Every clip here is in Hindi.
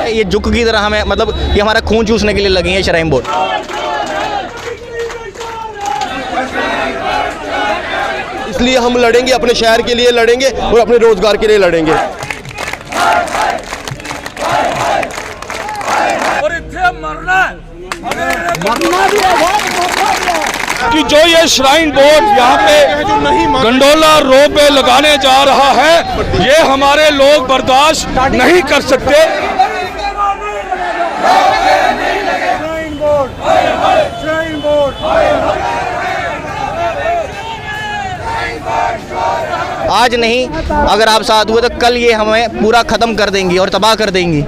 ये जुक की तरह हमें मतलब ये हमारा खून चूसने के लिए लगी है श्राइन बोर्ड। इसलिए हम लड़ेंगे, अपने शहर के लिए लड़ेंगे और अपने रोजगार के लिए लड़ेंगे। और इत्थे मरना भी कि जो ये श्राइन बोर्ड यहाँ पे गंडोला रोड पे लगाने जा रहा है, ये हमारे लोग बर्दाश्त नहीं कर सकते। आज नहीं, अगर आप साथ हुए तो कल ये हमें पूरा ख़त्म कर देंगी और तबाह कर देंगी।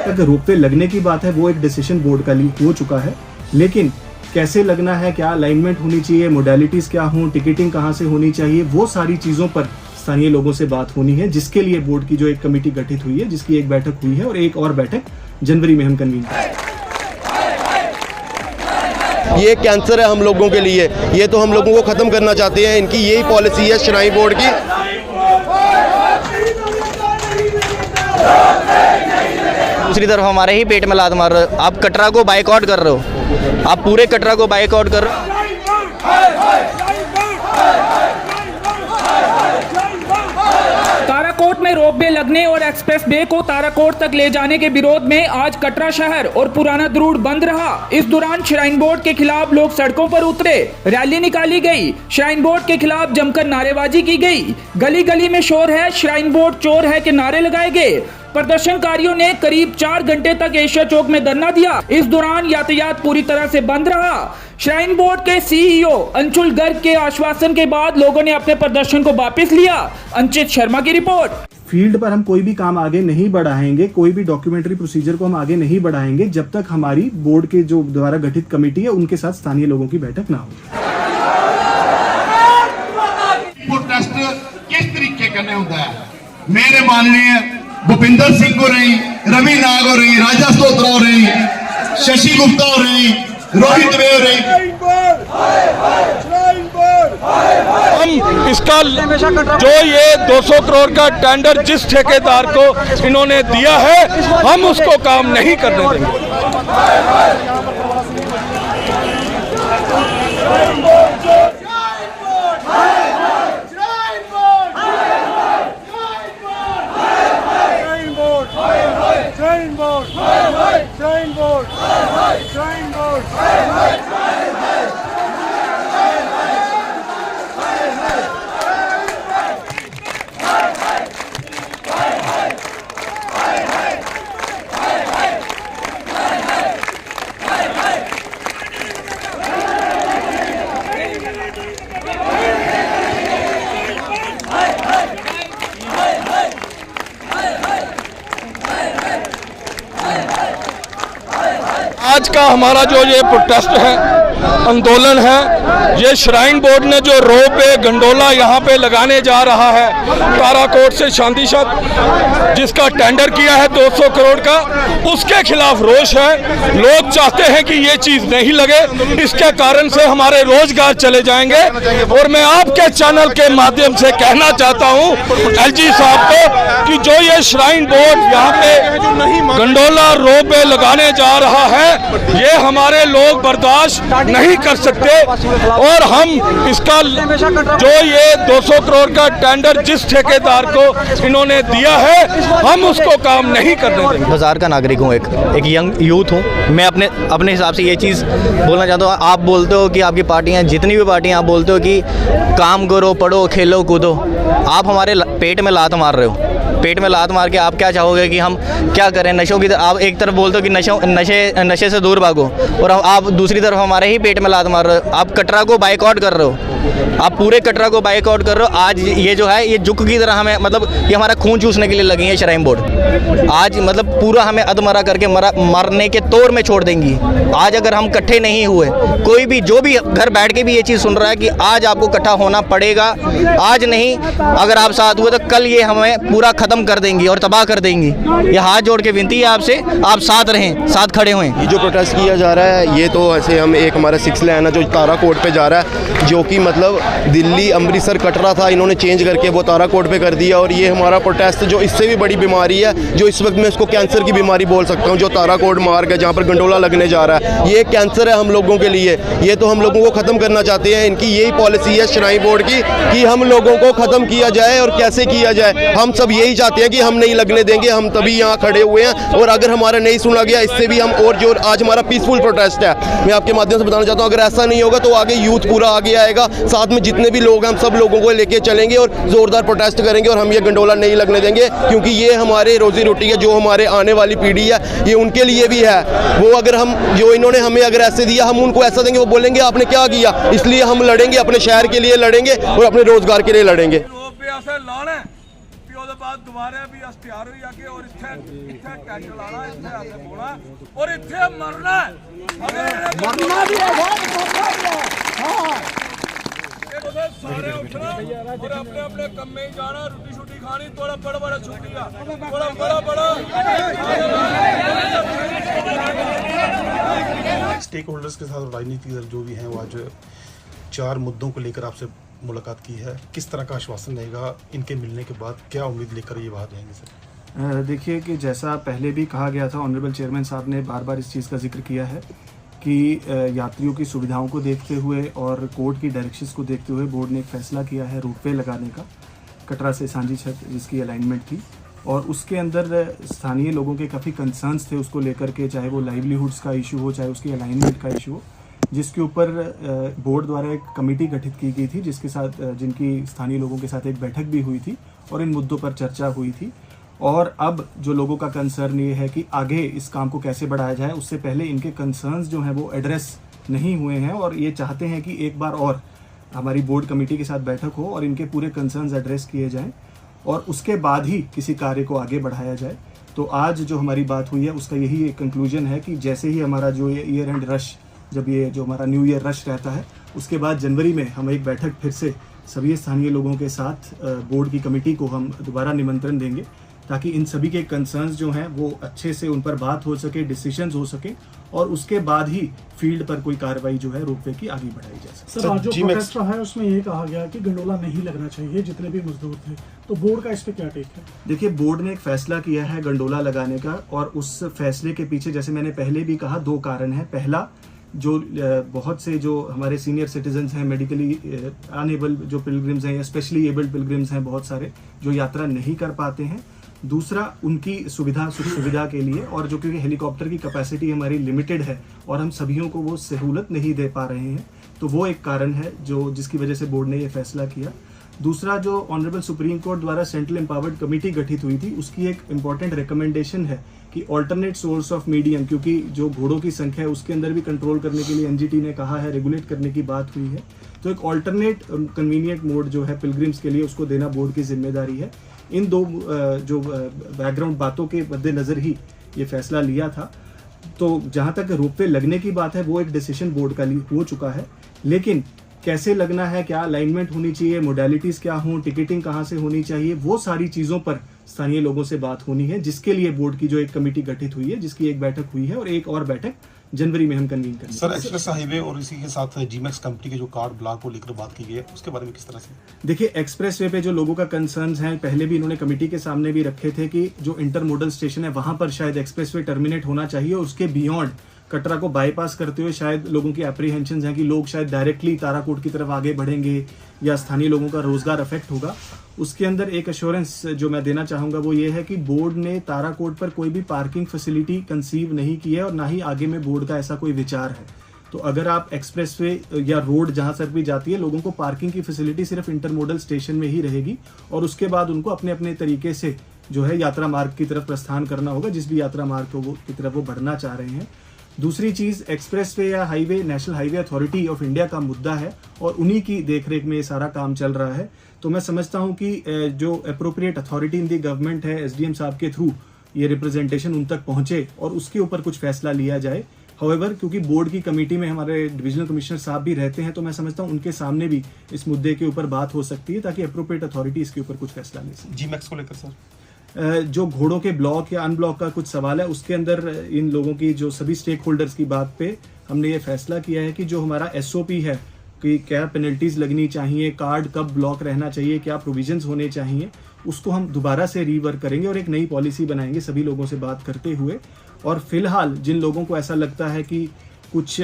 अगर रोपवे लगने की बात है वो एक डिसीजन बोर्ड का हो चुका है, लेकिन कैसे लगना है, क्या अलाइनमेंट होनी चाहिए, मोडालिटीज़ क्या हों, टिकटिंग कहाँ से होनी चाहिए, वो सारी चीज़ों पर स्थानीय लोगों से बात होनी है, जिसके लिए बोर्ड की जो एक कमेटी गठित हुई है, जिसकी एक बैठक हुई है और एक और बैठक जनवरी में हम कन्वीन करेंगे। ये कैंसर है हम लोगों के लिए, ये तो हम लोगों को ख़त्म करना चाहते हैं। इनकी यही पॉलिसी है श्राइन बोर्ड की। दूसरी तरफ हमारे ही पेट में लात मार रहे हो। आप कटरा को बाइकआउट कर रहे हो, आप पूरे कटरा को बाइकआउट कर रहे हो। ताराकोट में रोपवे लगने और एक्सप्रेस वे को ताराकोट तक ले जाने के विरोध में आज कटरा शहर और पुराना द्रूड़ बंद रहा। इस दौरान श्राइन बोर्ड के खिलाफ लोग सड़कों पर उतरे, रैली निकाली गई, श्राइन बोर्ड के खिलाफ जमकर नारेबाजी की गई, गली गली में शोर है श्राइन बोर्ड चोर है के नारे लगाए गए। प्रदर्शनकारियों ने करीब 4 घंटे तक एशिया चौक में धरना दिया। इस दौरान यातायात पूरी तरह से बंद रहा। श्राइन बोर्ड के सीईओ अंशुल गर्ग के आश्वासन के बाद लोगों ने अपने प्रदर्शन को वापस लिया। अंचित शर्मा की रिपोर्ट। फील्ड पर हम कोई भी काम आगे नहीं बढ़ाएंगे, कोई भी डॉक्यूमेंट्री प्रोसीजर को हम आगे नहीं बढ़ाएंगे जब तक हमारी बोर्ड के जो द्वारा गठित कमेटी है उनके साथ स्थानीय लोगों की बैठक ना हो। प्रोटेस्ट किस तरीके करने होता है, मेरे माननीय भूपिंदर सिंह हो रही, रवि नाग हो रही, राजा स्त्रोत्र हो रही, शशि गुप्ता हो रही, रोहित वे हो रही। हम इसका जो ये 200 करोड़ का टेंडर जिस ठेकेदार को इन्होंने दिया है, हम उसको काम नहीं करने देंगे। आज का हमारा जो ये प्रोटेस्ट है, आंदोलन है, ये श्राइन बोर्ड ने जो रोपवे गंडोला यहाँ पे लगाने जा रहा है ताराकोट से शांति शत, जिसका टेंडर किया है 200 करोड़ का, उसके खिलाफ रोष है। लोग चाहते हैं कि ये चीज़ नहीं लगे, इसके कारण से हमारे रोजगार चले जाएंगे। और मैं आपके चैनल के माध्यम से कहना चाहता हूँ एलजी साहब को कि जो ये श्राइन बोर्ड यहाँ पे गंडोला रोपवे लगाने जा रहा है, ये हमारे लोग बर्दाश्त नहीं कर सकते। और हम इसका जो ये 200 करोड़ का टेंडर जिस ठेकेदार को इन्होंने दिया है, हम उसको काम नहीं करने देंगे। बाजार का नागरिक हूँ, एक यंग यूथ हूँ। मैं अपने हिसाब से ये चीज़ बोलना चाहता हूँ। आप बोलते हो कि आपकी पार्टियाँ, जितनी भी पार्टियाँ, आप बोलते हो कि काम करो, पढ़ो, खेलो, कूदो। आप हमारे पेट में लात मार रहे हो। पेट में लात मार के आप क्या चाहोगे कि हम क्या करें? नशों की आप एक तरफ बोलते हो कि नशे से दूर भागो, और आप दूसरी तरफ हमारे ही पेट में लात मार रहे हो। आप कटरा को बाइकआउट कर रहे हो, आप पूरे कटरा को बाइकआउट कर रहे हो। आज ये जो है ये जुक की तरह हमें मतलब ये हमारा खून चूसने के लिए लगी है श्राइन बोर्ड। आज मतलब पूरा हमें अधमरा करके मरने के तौर में छोड़ देंगी। आज अगर हम इकट्ठे नहीं हुए, कोई भी जो भी घर बैठ के भी ये चीज़ सुन रहा है कि आज आपको इकट्ठा होना पड़ेगा, आज नहीं, अगर आप साथ हुए तो कल ये हमें पूरा ख़त्म ख़त्म कर देंगी और तबाह कर देंगी। ये हाथ जोड़ के विनती है आपसे, आप साथ रहें, साथ खड़े हुए। ये जो प्रोटेस्ट किया जा रहा है ये तो ऐसे हम एक हमारा 6 लेन है जो ताराकोट पे जा रहा है, जो कि मतलब दिल्ली अमृतसर कटरा था, इन्होंने चेंज करके वो ताराकोट पे कर दिया। और ये हमारा प्रोटेस्ट जो इससे भी बड़ी बीमारी है, जो इस वक्त मैं इसको कैंसर की बीमारी बोल सकता हूँ, जो ताराकोट मार्ग है जहाँ पर गंडोला लगने जा रहा है, ये कैंसर है हम लोगों के लिए। ये तो हम लोगों को ख़त्म करना चाहते हैं। इनकी यही पॉलिसी है श्राइन बोर्ड की कि हम लोगों को ख़त्म किया जाए। और कैसे किया जाए, हम सब यही चाहते हैं कि हम नहीं लगने देंगे। हम तभी यहाँ खड़े हुए हैं और अगर हमारा नहीं सुना गया इससे भी हम और जो आज हमारा पीसफुल प्रोटेस्ट है, मैं आपके माध्यम से बताना चाहता हूँ, अगर ऐसा नहीं होगा तो आगे यूथ पूरा आगे आएगा, साथ में जितने भी लोग हैं हम सब लोगों को लेके चलेंगे और ज़ोरदार प्रोटेस्ट करेंगे। और हम ये गंडोला नहीं लगने देंगे क्योंकि ये हमारे रोजी रोटी है, जो हमारे आने वाली पीढ़ी है ये उनके लिए भी है। वो अगर हम जो इन्होंने हमें अगर ऐसे दिया हम उनको ऐसा देंगे, वो बोलेंगे आपने क्या किया। इसलिए हम लड़ेंगे, अपने शहर के लिए लड़ेंगे और अपने रोजगार के लिए लड़ेंगे। बाद दोबारा भी तैयार हो जाके और इत्थे टैंक लाना, इत्थे आके बोना और इत्थे मरना भी है। सारे उठना और अपने अपने कम में जाना, रोटी शूटी खानी, थोड़ा बड़ा बड़ा छुट्टियां, थोड़ा बड़ा बड़ा स्टेक होल्डर्स के साथ राजनीतिक दल जो भी हैं वो आज 4 मुद्दों को लेकर आपसे मुलाकात की है। किस तरह का आश्वासन रहेगा इनके मिलने के बाद, क्या उम्मीद लेकर ये बाहर जाएंगे सर? देखिए कि जैसा पहले भी कहा गया था, ऑनरेबल चेयरमैन साहब ने बार बार इस चीज़ का जिक्र किया है कि यात्रियों की सुविधाओं को देखते हुए और कोर्ट की डायरेक्शंस को देखते हुए बोर्ड ने एक फ़ैसला किया है रोपवे लगाने का, कटरा से सांझी छत जिसकी अलाइनमेंट थी। और उसके अंदर स्थानीय लोगों के काफ़ी कंसर्न्स थे उसको लेकर के, चाहे वो लाइवलीहुड्स का इशू हो, चाहे उसकी अलाइनमेंट का इशू हो, जिसके ऊपर बोर्ड द्वारा एक कमेटी गठित की गई थी जिसके साथ जिनकी स्थानीय लोगों के साथ एक बैठक भी हुई थी और इन मुद्दों पर चर्चा हुई थी। और अब जो लोगों का कंसर्न ये है कि आगे इस काम को कैसे बढ़ाया जाए, उससे पहले इनके कंसर्न्स जो हैं वो एड्रेस नहीं हुए हैं और ये चाहते हैं कि एक बार और हमारी बोर्ड कमेटी के साथ बैठक हो और इनके पूरे कंसर्न्स एड्रेस किए जाएं और उसके बाद ही किसी कार्य को आगे बढ़ाया जाए। तो आज जो हमारी बात हुई है उसका यही एक कंक्लूजन है कि जैसे ही हमारा जो ये ईयर एंड रश, जब ये जो हमारा न्यू ईयर रश रहता है, उसके बाद जनवरी में हम एक बैठक फिर से सभी स्थानीय लोगों के साथ बोर्ड की कमेटी को हम दोबारा निमंत्रण देंगे ताकि इन सभी के कंसर्न्स जो हैं वो अच्छे से उन पर बात हो सके, डिसीजंस हो सके और उसके बाद ही फील्ड पर कोई कार्रवाई जो है रोपवे की आगे बढ़ाई जा सके। सर, आज जो प्रोटेस्ट रहा है उसमें ये कहा गया कि गंडोला नहीं लगना चाहिए जितने भी मजदूर थे, तो बोर्ड का इस पे क्या टेक है? देखिए, बोर्ड ने एक फैसला किया है गंडोला लगाने का और उस फैसले के पीछे जैसे मैंने पहले भी कहा 2 कारण हैं। पहला, जो बहुत से जो हमारे सीनियर सिटीजन्स हैं, मेडिकली अनएबल जो पिलग्रिम्स हैं या स्पेशली एबल्ड पिलग्रिम्स हैं, बहुत सारे जो यात्रा नहीं कर पाते हैं। दूसरा, उनकी सुविधा के लिए, और जो क्योंकि हेलीकॉप्टर की कैपेसिटी हमारी लिमिटेड है और हम सभियों को वो सहूलत नहीं दे पा रहे हैं, तो वो एक कारण है जो जिसकी वजह से बोर्ड ने ये फैसला किया। दूसरा, जो ऑनरेबल सुप्रीम कोर्ट द्वारा सेंट्रल एम्पावर्ड कमेटी गठित हुई थी उसकी एक इम्पॉर्टेंट रिकमेंडेशन है कि ऑल्टरनेट सोर्स ऑफ मीडियम, क्योंकि जो घोड़ों की संख्या है उसके अंदर भी कंट्रोल करने के लिए एनजीटी ने कहा है, रेगुलेट करने की बात हुई है, तो एक ऑल्टरनेट कन्वीनियंट मोड जो है पिलग्रिम्स के लिए उसको देना बोर्ड की जिम्मेदारी है। इन 2 जो बैकग्राउंड बातों के मद्देनज़र ही ये फैसला लिया था। तो जहाँ तक रोपवे लगने की बात है वो एक डिसीजन बोर्ड का हो चुका है, लेकिन कैसे लगना है, क्या अलाइनमेंट होनी चाहिए, मोडालिटीज़ क्या हों, टिकटिंग कहाँ से होनी चाहिए, वो सारी चीज़ों पर स्थानीय लोगों से बात होनी है, जिसके लिए बोर्ड की जो एक कमेटी गठित हुई है, जिसकी एक बैठक हुई है और एक और बैठक जनवरी में हम कन्वीन करेंगे। सर, एक्सप्रेस हाईवे और इसी के साथ जीमैक्स कंपनी के जो कार्ड ब्लॉक को लेकर बात की गई है, उसके बारे में किस तरह से? देखिए, एक्सप्रेस वे पे जो लोगों का कंसर्न्स हैं, पहले भी इन्होंने कमेटी के सामने भी रखे थे कि जो इंटरमोडल स्टेशन है वहां पर शायद एक्सप्रेस वे टर्मिनेट होना चाहिए और उसके बियॉन्ड कटरा को बाईपास करते हुए शायद लोगों की एप्रीहेंशंस हैं कि लोग शायद डायरेक्टली ताराकोट की तरफ आगे बढ़ेंगे या स्थानीय लोगों का रोजगार अफेक्ट होगा। उसके अंदर एक एश्योरेंस जो मैं देना चाहूँगा वो ये है कि बोर्ड ने ताराकोट पर कोई भी पार्किंग फैसिलिटी कंसीव नहीं की है और ना ही आगे में बोर्ड का ऐसा कोई विचार है। तो अगर आप एक्सप्रेसवे या रोड जहाँ से भी जाती है, लोगों को पार्किंग की फैसिलिटी सिर्फ इंटरमोडल स्टेशन में ही रहेगी और उसके बाद उनको अपने अपने तरीके से जो है यात्रा मार्ग की तरफ प्रस्थान करना होगा, जिस भी यात्रा मार्ग को की तरफ वो बढ़ना चाह रहे हैं। दूसरी चीज़, एक्सप्रेसवे या highway national highway authority of India का मुद्दा है और उन्हीं की देखरेख में ये सारा काम चल रहा है। तो मैं समझता हूँ कि जो appropriate authority in the government है, एसडीएम साहब के थ्रू ये रिप्रेजेंटेशन उन तक पहुँचे और उसके ऊपर कुछ फैसला लिया जाए। हाउएवर, क्योंकि बोर्ड की कमेटी में हमारे डिविजनल कमिश्नर साहब भी रहते हैं, तो मैं समझता हूँ उनके सामने भी इस मुद्दे के ऊपर बात हो सकती है ताकि अप्रोप्रिएट अथॉरिटी इसके ऊपर कुछ फैसला ले सके। जीमैक्स को लेकर सर? जो घोड़ों के ब्लॉक या अनब्लॉक का कुछ सवाल है, उसके अंदर इन लोगों की जो सभी स्टेक होल्डर्स की बात पे हमने ये फैसला किया है कि जो हमारा SOP है कि क्या पेनल्टीज लगनी चाहिए, कार्ड कब ब्लॉक रहना चाहिए, क्या प्रोविजंस होने चाहिए, उसको हम दोबारा से रीवर्क करेंगे और एक नई पॉलिसी बनाएंगे सभी लोगों से बात करते हुए। और फिलहाल जिन लोगों को ऐसा लगता है कि कुछ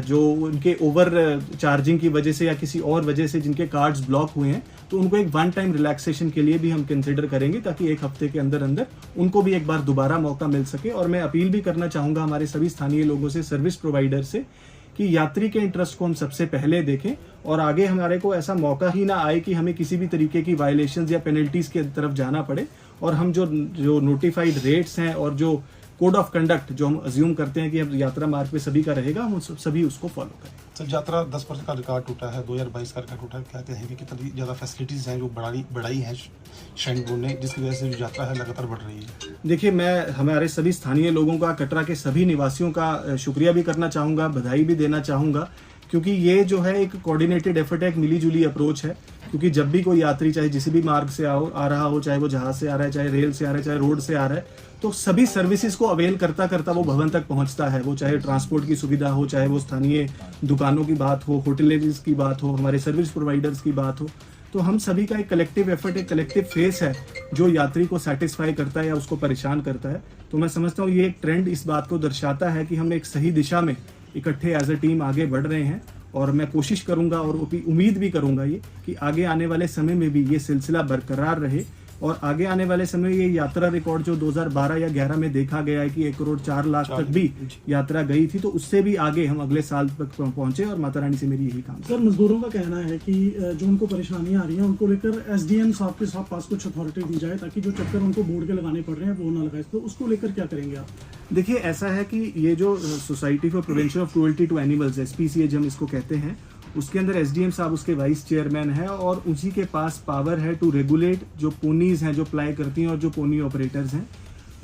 जो उनके ओवर चार्जिंग की वजह से या किसी और वजह से जिनके कार्ड्स ब्लॉक हुए हैं, तो उनको एक वन टाइम रिलैक्सेशन के लिए भी हम कंसिडर करेंगे, ताकि एक हफ्ते के अंदर अंदर उनको भी एक बार दोबारा मौका मिल सके। और मैं अपील भी करना चाहूँगा हमारे सभी स्थानीय लोगों से, सर्विस प्रोवाइडर से, कि यात्री के इंटरेस्ट को हम सबसे पहले देखें और आगे हमारे को ऐसा मौका ही ना आए कि हमें किसी भी तरीके की वायलेशंस या पेनल्टीज की तरफ जाना पड़े। और हम जो नोटिफाइड रेट्स हैं और जो कोड ऑफ कंडक्ट जो हम अज्यूम करते हैं कि अब यात्रा मार्ग पे सभी का रहेगा, हम सभी उसको फॉलो करें। सर, यात्रा 10% का रिकॉर्ड टूटा है, 2022 का रिकॉर्ड टूटा है। क्या कहेंगे कितनी ज़्यादा फैसिलिटीज़ हैं जो बढ़ाई है श्राइन बोर्ड ने, जिसकी वजह से जो यात्रा है लगातार बढ़ रही है? देखिए, मैं हमारे सभी स्थानीय लोगों का, कटरा के सभी निवासियों का शुक्रिया भी करना चाहूँगा, बधाई भी देना चाहूँगा, क्योंकि ये जो है एक कोऑर्डिनेटेड एफर्ट है, एक मिलीजुली अप्रोच है। क्योंकि जब भी कोई यात्री चाहे जिस भी मार्ग से आ रहा हो, चाहे वो जहाज से आ रहा है, चाहे रेल से आ रहा है, चाहे रोड से आ रहा है, तो सभी सर्विसेज को अवेल करता करता वो भवन तक पहुंचता है। वो चाहे ट्रांसपोर्ट की सुविधा हो, चाहे वो स्थानीय दुकानों की बात हो, होटलेरीज की बात हो, हमारे सर्विस प्रोवाइडर्स की बात हो, तो हम सभी का एक कलेक्टिव एफर्ट, एक कलेक्टिव फेस है जो यात्री को सेटिस्फाई करता है या उसको परेशान करता है। तो मैं समझता हूँ ये एक ट्रेंड इस बात को दर्शाता है कि हम एक सही दिशा में इकट्ठे एज अ टीम आगे बढ़ रहे हैं। और मैं कोशिश करूंगा और उम्मीद भी करूंगा ये कि आगे आने वाले समय में भी ये सिलसिला बरकरार रहे और आगे आने वाले समय में ये यात्रा रिकॉर्ड जो 2012 या 11 में देखा गया है कि 1 करोड़ 4 लाख तक भी यात्रा गई थी, तो उससे भी आगे हम अगले साल तक पहुंचे। और माता रानी से मेरी यही काम। सर, मजदूरों का कहना है कि जो उनको परेशानियां आ रही हैं उनको लेकर SDM साहब के पास कुछ अथॉरिटी दी जाए, ताकि जो चक्कर उनको बोर्ड के लगाने पड़ रहे हैं वो ना लगाए। तो उसको लेकर क्या करेंगे आप? देखिए, ऐसा है कि ये जो society for prevention of cruelty to animals, SPCA हम इसको कहते हैं, उसके अंदर SDM साहब उसके वाइस चेयरमैन है और उसी के पास पावर है टू रेगुलेट जो पोनीज हैं जो प्लाई करती हैं और जो पोनी ऑपरेटर्स हैं।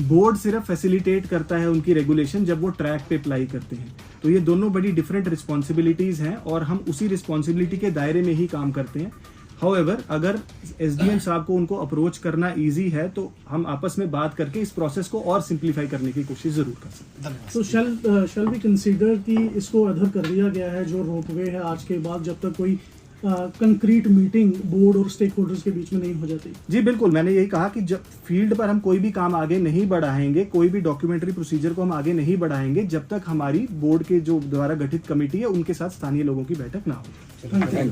बोर्ड सिर्फ फैसिलिटेट करता है उनकी रेगुलेशन जब वो ट्रैक पे प्लाई करते हैं। तो ये दोनों बड़ी डिफरेंट रिस्पॉन्सिबिलिटीज हैं और हम उसी रिस्पॉन्सिबिलिटी के दायरे में ही काम करते हैं। हाउएवर, अगर SDM साहब को उनको अप्रोच करना इजी है तो हम आपस में बात करके इस प्रोसेस को और सिंप्लीफाई करने की कोशिश जरूर कर सकते हैं। तो शैल बी कंसीडर कि इसको अधर कर दिया गया है जो रोपवे है आज के बाद, जब तक कोई कंक्रीट मीटिंग बोर्ड और स्टेक होल्डर्स के बीच में नहीं हो जाती? जी बिल्कुल, मैंने यही कहा कि जब फील्ड पर हम कोई भी काम आगे नहीं बढ़ाएंगे, कोई भी डॉक्यूमेंट्री प्रोसीजर को हम आगे नहीं बढ़ाएंगे जब तक हमारी बोर्ड के जो द्वारा गठित कमेटी है उनके साथ स्थानीय लोगों की बैठक ना हो। Thank you.